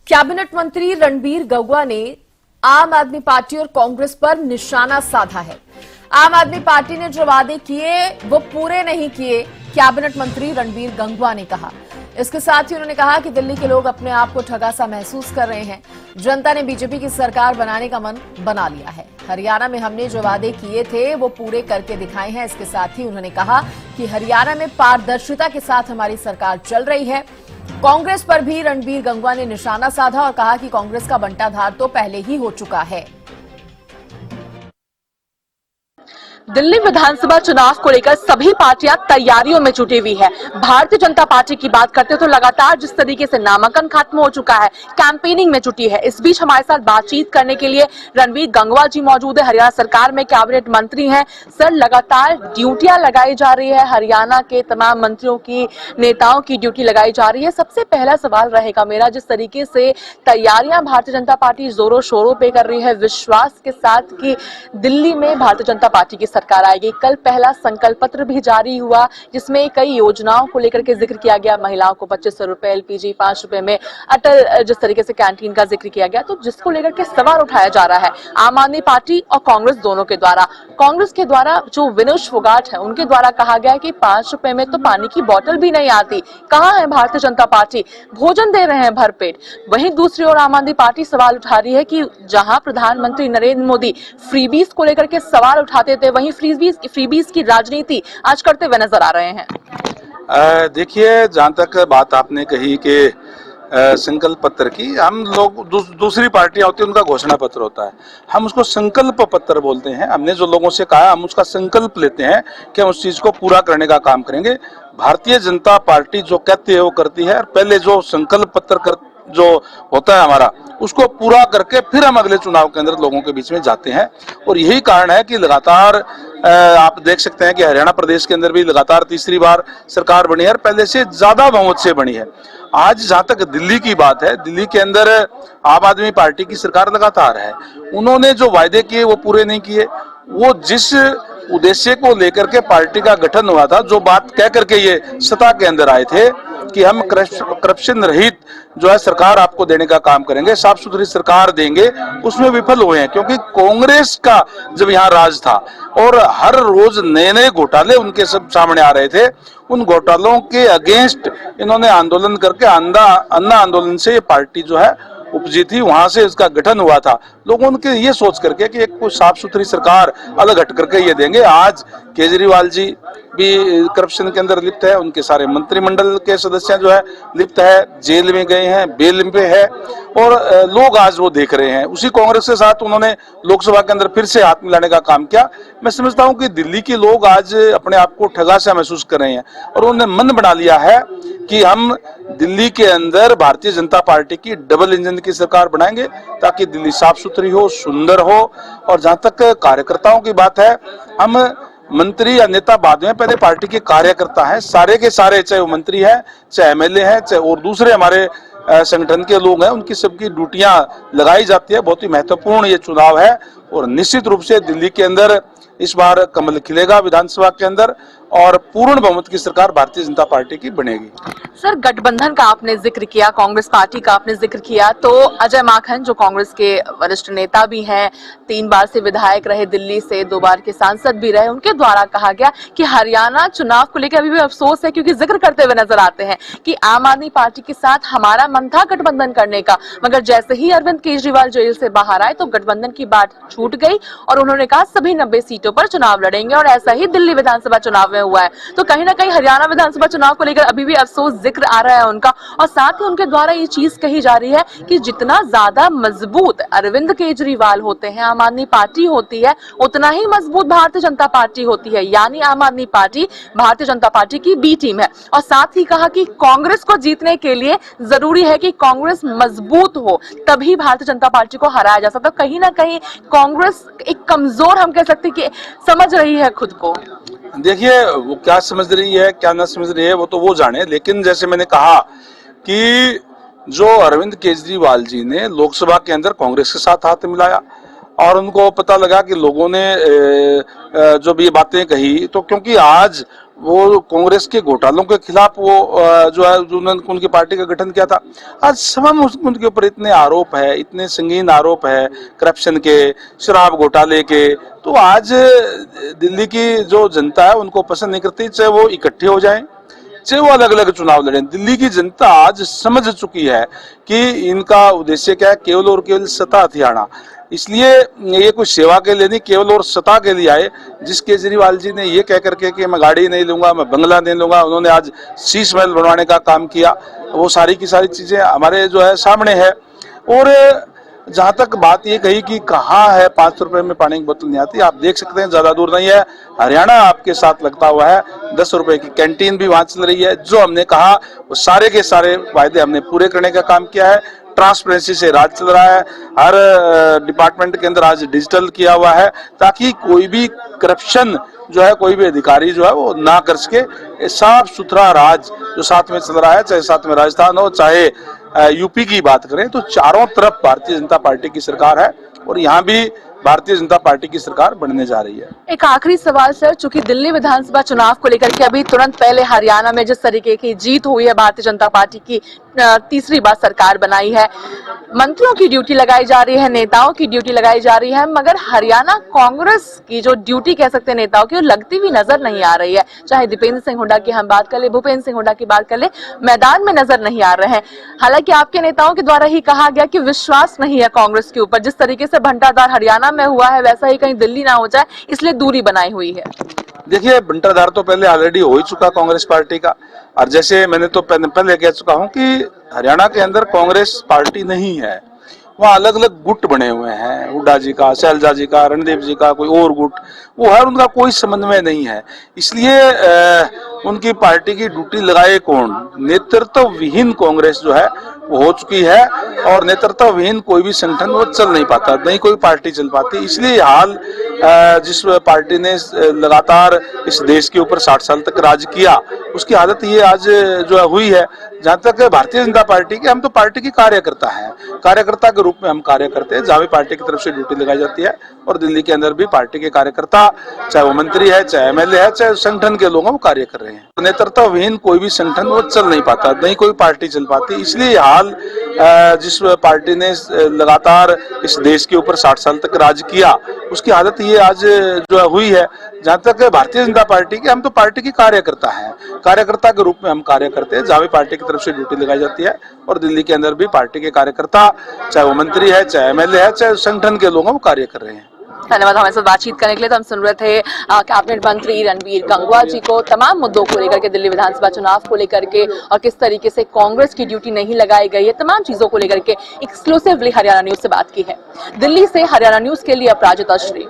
Cabinet मंत्री रणबीर गौवा ने आम आदमी पार्टी और कांग्रेस पर निशाना साधा है। आम आदमी पार्टी ने जो वादे किए वो पूरे नहीं किए, कैबिनेट मंत्री रणबीर गंगवा ने कहा। इसके साथ ही उन्होंने कहा कि दिल्ली के लोग अपने आप को ठगा सा महसूस कर रहे हैं। जनता ने बीजेपी की सरकार बनाने का मन बना लिया है। हरियाणा में हमने जो वादे किए थे वो पूरे करके दिखाए हैं। इसके साथ ही उन्होंने कहा कि हरियाणा में पारदर्शिता के साथ हमारी सरकार चल रही है। कांग्रेस पर भी रणबीर गंगवा ने निशाना साधा और कहा कि कांग्रेस का बंटाधार तो पहले ही हो चुका है। दिल्ली विधानसभा चुनाव को लेकर सभी पार्टियां तैयारियों में जुटी हुई है। भारतीय जनता पार्टी की बात करते हैं तो लगातार जिस तरीके से नामांकन खत्म हो चुका है, कैंपेनिंग में जुटी है। इस बीच हमारे साथ बातचीत करने के लिए रणबीर गंगवा जी मौजूद है। हरियाणा सरकार में कैबिनेट मंत्री हैं। सर, लगातार ड्यूटियां लगाई जा रही है, हरियाणा के तमाम मंत्रियों की, नेताओं की ड्यूटी लगाई जा रही है। सबसे पहला सवाल रहेगा मेरा, जिस तरीके से तैयारियां भारतीय जनता पार्टी जोरों शोरों पे कर रही है, विश्वास के साथ कि दिल्ली में भारतीय जनता पार्टी की सरकार आएगी। कल पहला संकल्प पत्र भी जारी हुआ जिसमें कई योजनाओं को लेकर के जिक्र किया गया। महिलाओं को 2500 रुपए, एलपीजी 5 रुपए में, अटल जिस तरीके से कैंटीन का जिक्र किया गया, तो जिसको लेकर के सवाल उठाया जा रहा है आम आदमी पार्टी और कांग्रेस दोनों के द्वारा। कांग्रेस के द्वारा जो विनोद फोगाट है उनके द्वारा कहा गया कि 5 रुपए में तो पानी की बोतल भी नहीं आती। कहां है भारतीय जनता पार्टी? भोजन दे रहे हैं भरपेट। वहीं दूसरी ओर आम आदमी पार्टी सवाल उठा रही है कि जहां प्रधानमंत्री नरेंद्र मोदी फ्रीबीज को लेकर के सवाल उठाते थे, वहीं फ्रीबीज की राजनीति आज करते हुए नजर आ रहे हैं। देखिए, जहां तक बात आपने कही कि संकल्प पत्र की, हम लोग दूसरी पार्टियां होती है उनका घोषणा पत्र होता है, हम उसको संकल्प पत्र बोलते हैं। हमने जो लोगों से कहा, हम उसका संकल्प लेते हैं कि हम उस चीज को पूरा करने का काम करेंगे। भारतीय जनता पार्टी जो कहती है वो करती है, और पहले जो संकल्प पत्र जो होता है हमारा, उसको पूरा करके फिर हम अगले चुनाव के अंदर लोगों के बीच में जाते हैं। और यही कारण है कि लगातार आप देख सकते हैं कि हरियाणा प्रदेश के अंदर भी लगातार तीसरी बार सरकार बनी है और पहले से ज्यादा बहुमत से बनी है। आज जहां तक दिल्ली की बात है, दिल्ली के अंदर आम आदमी पार्टी की सरकार लगातार है। उन्होंने जो वायदे किए वो पूरे नहीं किए। वो जिस उद्देश्य को लेकर के पार्टी का गठन हुआ था, जो बात कह करके ये सत्ता के अंदर आए थे कि हम करप्शन रहित जो है सरकार आपको देने का काम करेंगे, साफ सुथरी सरकार देंगे, उसमें विफल हुए हैं। क्योंकि कांग्रेस का जब यहाँ राज था और हर रोज नए नए घोटाले उनके सब सामने आ रहे थे, उन घोटालों के अगेंस्ट इन्होंने आंदोलन करके अन्ना आंदोलन से ये पार्टी जो है उपजी थी, वहां से इसका गठन हुआ था। लोगों ने ये सोच करके कि एक कुछ साफ सुथरी सरकार अलग हट करके ये देंगे। आज केजरीवाल जी भी करप्शन के अंदर लिप्त है, उनके सारे मंत्रिमंडल के सदस्य जो है लिप्त है, जेल में गए हैं, बेल पे है, और लोग आज वो देख रहे हैं। उसी कांग्रेस के साथ उन्होंने लोकसभा के अंदर फिर से हाथ मिलाने का काम किया। मैं समझता हूं कि दिल्ली के लोग आज अपने आप को ठगा सा महसूस कर रहे हैं और उन्होंने मन बना लिया है कि हम दिल्ली के अंदर भारतीय जनता पार्टी की डबल इंजन की सरकार बनाएंगे, ताकि दिल्ली साफ सुथरी हो, सुंदर हो। और जहां तक कार्यकर्ताओं की बात है, हम मंत्री या नेता बाद में, पहले पार्टी के कार्यकर्ता हैं सारे के सारे, चाहे वो मंत्री है, चाहे एमएलए हैं, चाहे और दूसरे हमारे संगठन के लोग हैं, उनकी सबकी ड्यूटियां लगाई जाती है। बहुत ही महत्वपूर्ण ये चुनाव है और निश्चित रूप से दिल्ली के अंदर इस बार कमल खिलेगा विधानसभा के अंदर और पूर्ण बहुमत की सरकार भारतीय जनता पार्टी की बनेगी। सर, गठबंधन का आपने जिक्र किया, कांग्रेस पार्टी का आपने जिक्र किया, तो अजय माकन जो कांग्रेस के वरिष्ठ नेता भी हैं, 3 बार से विधायक रहे दिल्ली से, 2 बार के सांसद भी रहे, उनके द्वारा कहा गया कि हरियाणा चुनाव को लेकर अभी भी अफसोस है, क्योंकि जिक्र करते हुए नजर आते हैं कि आम आदमी पार्टी के साथ हमारा मन था गठबंधन करने का, मगर जैसे ही अरविंद केजरीवाल जेल से बाहर आए तो गठबंधन की बात छूट गई और उन्होंने कहा सभी 90 सीटों पर चुनाव लड़ेंगे, और ऐसा ही दिल्ली विधानसभा चुनाव में हुआ है। तो कहीं ना कहीं हरियाणा विधानसभा चुनाव को लेकर अभी भी अफसोस जिक्र आ रहा है उनका, और साथ ही उनके द्वारा ये चीज कही जा रही है कि जितना ज्यादा मजबूत अरविंद केजरीवाल होते हैं, आम आदमी पार्टी होती है, उतना ही मजबूत भारतीय जनता पार्टी होती है। यानी आम आदमी पार्टी भारतीय जनता पार्टी की बी टीम है। और साथ ही कहा कि कांग्रेस को जीतने के लिए जरूरी है कि कांग्रेस मजबूत हो, तभी भारतीय जनता पार्टी को हराया जा सकता। कहीं ना कहीं कांग्रेस एक कमजोर, हम कह सकते कि समझ रही है खुद को। देखिए, वो क्या समझ रही है क्या ना समझ रही है वो तो वो जाने, लेकिन जैसे मैंने कहा कि जो अरविंद केजरीवाल जी ने लोकसभा के अंदर कांग्रेस के साथ हाथ मिलाया और उनको पता लगा कि लोगों ने जो भी ये बातें कही, तो क्योंकि आज वो कांग्रेस के घोटालों के खिलाफ वो जो है जो उन्होंने उनकी पार्टी का गठन किया था। आज समम उनके ऊपर इतने आरोप है, इतने संगीन आरोप है करप्शन के, शराब घोटाले के, तो आज दिल्ली की जो जनता है उनको पसंद नहीं करती, चाहे वो इकट्ठे हो जाएं, चाहे वो अलग अलग चुनाव लड़ें। दिल्ली की जनता आज समझ चुकी है कि इनका उद्देश्य क्या है, केवल और केवल सत्ता हथियाना। इसलिए ये कोई सेवा के लिए नहीं, केवल और सत्ता के लिए आए। जिस केजरीवाल जी ने ये कह करके कि मैं गाड़ी नहीं लूंगा, मैं बंगला नहीं लूंगा, उन्होंने आज शीश महल बनवाने का काम किया, वो सारी की सारी चीजें हमारे जो है सामने है। और जहां तक बात ये कही कि कहाँ है 5 रुपए में पानी की बोतल नहीं आती, आप देख सकते हैं, ज्यादा दूर नहीं है, हरियाणा आपके साथ लगता हुआ है। 10 रुपए की कैंटीन भी वहां चल रही है। जो हमने कहा वो सारे के सारे वायदे हमने पूरे करने का काम किया है। ट्रांसपेरेंसी से राज चल रहा है, हर डिपार्टमेंट के अंदर आज डिजिटल किया हुआ है, ताकि कोई भी करप्शन जो है, कोई भी अधिकारी जो है वो ना कर सके। साफ सुथरा राज जो साथ में चल रहा है, चाहे साथ में राजस्थान हो, चाहे यूपी की बात करें, तो चारों तरफ भारतीय जनता पार्टी की सरकार है और यहाँ भी भारतीय जनता पार्टी की सरकार बनने जा रही है। एक आखिरी सवाल सर, चूंकि दिल्ली विधानसभा चुनाव को लेकर के अभी तुरंत पहले हरियाणा में जिस तरीके की जीत हुई है, भारतीय जनता पार्टी की तीसरी बार सरकार बनाई है, मंत्रियों की ड्यूटी लगाई जा रही है, नेताओं की ड्यूटी लगाई जा रही है, मगर हरियाणा कांग्रेस की जो ड्यूटी कह सकते हैं नेताओं की, वो लगती हुई नजर नहीं आ रही है। चाहे दीपेंद्र सिंह हुड्डा की हम बात कर ले, भूपेंद्र सिंह हुड्डा की बात कर ले, मैदान में नजर नहीं आ रहे हैं। हालांकि आपके नेताओं के द्वारा ही कहा गया कि विश्वास नहीं है कांग्रेस के ऊपर, जिस तरीके से भंटाधार हरियाणा में हुआ है वैसा ही कहीं दिल्ली ना हो जाए, इसलिए दूरी बनाई हुई है। देखिए, बंटाधार तो पहले ऑलरेडी हो ही चुका कांग्रेस पार्टी का, और जैसे मैंने तो पहले कह चुका हूं कि हरियाणा के अंदर कांग्रेस पार्टी नहीं है, वहाँ अलग अलग गुट बने हुए हैं, हुड्डा जी का, शैलजा जी का, रणदीप जी का, कोई और गुट, वो है, उनका कोई समन्वय नहीं है। इसलिए उनकी पार्टी की ड्यूटी लगाए कौन? नेतृत्व विहीन कांग्रेस जो है वो हो चुकी है, और नेतृत्व विहीन कोई भी संगठन वो चल नहीं पाता, नहीं कोई पार्टी चल पाती। इसलिए हाल जिस पार्टी ने लगातार इस देश के ऊपर 60 साल तक राज किया, उसकी आदत ये आज जो हुई है। जहां तक भारतीय जनता पार्टी के, हम तो पार्टी की कार्यकर्ता हैं, कार्यकर्ता के रूप में हम कार्य करते हैं, जहां भी पार्टी की तरफ से ड्यूटी लगाई जाती है। और दिल्ली के अंदर भी पार्टी के कार्यकर्ता, चाहे वो मंत्री है, चाहे एमएलए है, चाहे संगठन के लोग हैं, वो कार्य कर रहे हैं। नेतृत्व विहीन कोई भी संगठन वो चल नहीं पाता, नहीं कोई पार्टी चल पाती। इसलिए हाल जिस पार्टी ने लगातार इस देश के ऊपर 60 साल तक राज किया, उसकी आदत ये आज जो हुई है। जहां तक भारतीय जनता पार्टी के, हम तो पार्टी की कार्यकर्ता हैं, कार्यकर्ता के रूप में हम कार्य करते हैं, जहां भी पार्टी की तरफ से ड्यूटी लगाई जाती है। और दिल्ली के अंदर भी पार्टी के कार्यकर्ता, चाहे वो मंत्री है, चाहे एमएलए है, चाहे संगठन के लोग हैं, वो कार्य कर रहे हैं। धन्यवाद हमारे साथ बातचीत करने के लिए। तो हम सुन रहे थे कैबिनेट मंत्री रणबीर गंगवा जी को तमाम मुद्दों को लेकर के, दिल्ली विधानसभा चुनाव को लेकर के, और किस तरीके से कांग्रेस की ड्यूटी नहीं लगाई गई है, तमाम चीजों को लेकर के एक्सक्लूसिवली हरियाणा न्यूज से बात की है। दिल्ली से हरियाणा न्यूज के लिए अपराजिता श्री।